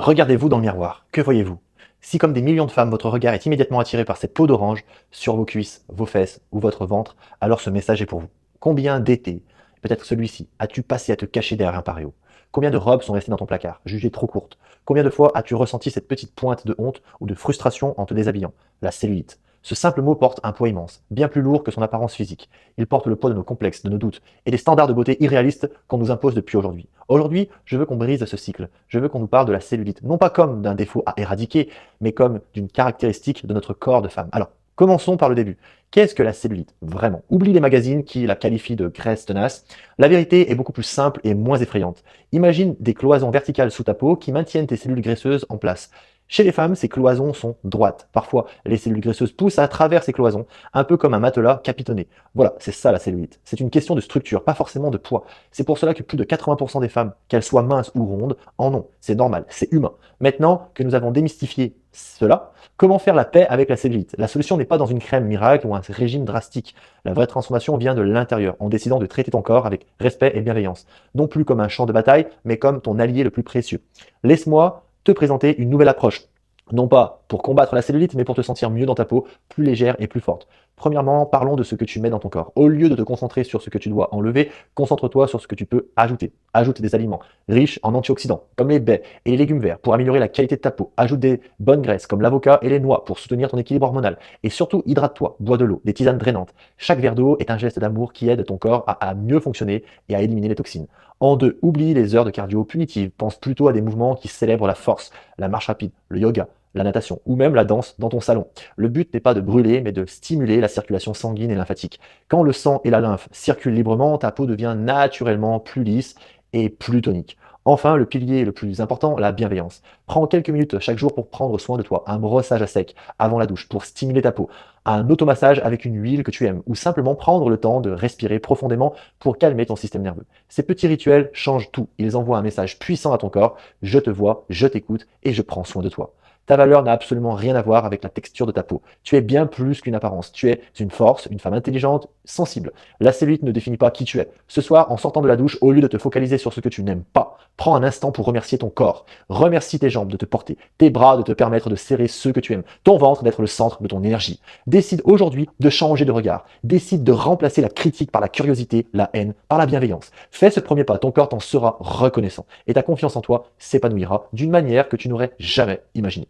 Regardez-vous dans le miroir, que voyez-vous? Si comme des millions de femmes, votre regard est immédiatement attiré par cette peau d'orange sur vos cuisses, vos fesses ou votre ventre, alors ce message est pour vous. Combien d'étés, peut-être celui-ci, as-tu passé à te cacher derrière un pareo? Combien de robes sont restées dans ton placard, jugées trop courtes? Combien de fois as-tu ressenti cette petite pointe de honte ou de frustration en te déshabillant? La cellulite. Ce simple mot porte un poids immense, bien plus lourd que son apparence physique. Il porte le poids de nos complexes, de nos doutes et des standards de beauté irréalistes qu'on nous impose depuis aujourd'hui. Aujourd'hui, je veux qu'on brise ce cycle. Je veux qu'on nous parle de la cellulite, non pas comme d'un défaut à éradiquer, mais comme d'une caractéristique de notre corps de femme. Alors, commençons par le début. Qu'est-ce que la cellulite? Vraiment. Oublie les magazines qui la qualifient de graisse tenace. La vérité est beaucoup plus simple et moins effrayante. Imagine des cloisons verticales sous ta peau qui maintiennent tes cellules graisseuses en place. Chez les femmes, ces cloisons sont droites. Parfois, les cellules graisseuses poussent à travers ces cloisons, un peu comme un matelas capitonné. Voilà, c'est ça la cellulite. C'est une question de structure, pas forcément de poids. C'est pour cela que plus de 80% des femmes, qu'elles soient minces ou rondes, en ont. C'est normal, c'est humain. Maintenant que nous avons démystifié cela, comment faire la paix avec la cellulite? La solution n'est pas dans une crème miracle ou un régime drastique. La vraie transformation vient de l'intérieur, en décidant de traiter ton corps avec respect et bienveillance. Non plus comme un champ de bataille, mais comme ton allié le plus précieux. Laisse-moi te présenter une nouvelle approche. Non pas pour combattre la cellulite, mais pour te sentir mieux dans ta peau, plus légère et plus forte. Premièrement, parlons de ce que tu mets dans ton corps. Au lieu de te concentrer sur ce que tu dois enlever, concentre-toi sur ce que tu peux ajouter. Ajoute des aliments riches en antioxydants, comme les baies et les légumes verts, pour améliorer la qualité de ta peau. Ajoute des bonnes graisses, comme l'avocat et les noix, pour soutenir ton équilibre hormonal. Et surtout, hydrate-toi, bois de l'eau, des tisanes drainantes. Chaque verre d'eau est un geste d'amour qui aide ton corps à mieux fonctionner et à éliminer les toxines. En deux, oublie les heures de cardio punitives. Pense plutôt à des mouvements qui célèbrent la force, la marche rapide, le yoga, la natation ou même la danse dans ton salon. Le but n'est pas de brûler, mais de stimuler la circulation sanguine et lymphatique. Quand le sang et la lymphe circulent librement, ta peau devient naturellement plus lisse et plus tonique. Enfin, le pilier le plus important, la bienveillance. Prends quelques minutes chaque jour pour prendre soin de toi. Un brossage à sec avant la douche pour stimuler ta peau. Un automassage avec une huile que tu aimes. Ou simplement prendre le temps de respirer profondément pour calmer ton système nerveux. Ces petits rituels changent tout. Ils envoient un message puissant à ton corps. Je te vois, je t'écoute et je prends soin de toi. Ta valeur n'a absolument rien à voir avec la texture de ta peau. Tu es bien plus qu'une apparence. Tu es une force, une femme intelligente, sensible. La cellulite ne définit pas qui tu es. Ce soir, en sortant de la douche, au lieu de te focaliser sur ce que tu n'aimes pas, prends un instant pour remercier ton corps. Remercie tes jambes de te porter, tes bras de te permettre de serrer ceux que tu aimes, ton ventre d'être le centre de ton énergie. Décide aujourd'hui de changer de regard. Décide de remplacer la critique par la curiosité, la haine, par la bienveillance. Fais ce premier pas, ton corps t'en sera reconnaissant. Et ta confiance en toi s'épanouira d'une manière que tu n'aurais jamais imaginée.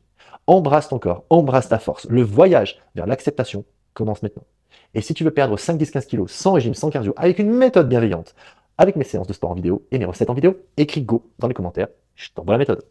Embrasse ton corps, embrasse ta force. Le voyage vers l'acceptation commence maintenant. Et si tu veux perdre 5, 10, 15 kilos sans régime, sans cardio, avec une méthode bienveillante, avec mes séances de sport en vidéo et mes recettes en vidéo, écris Go dans les commentaires. Je t'envoie la méthode.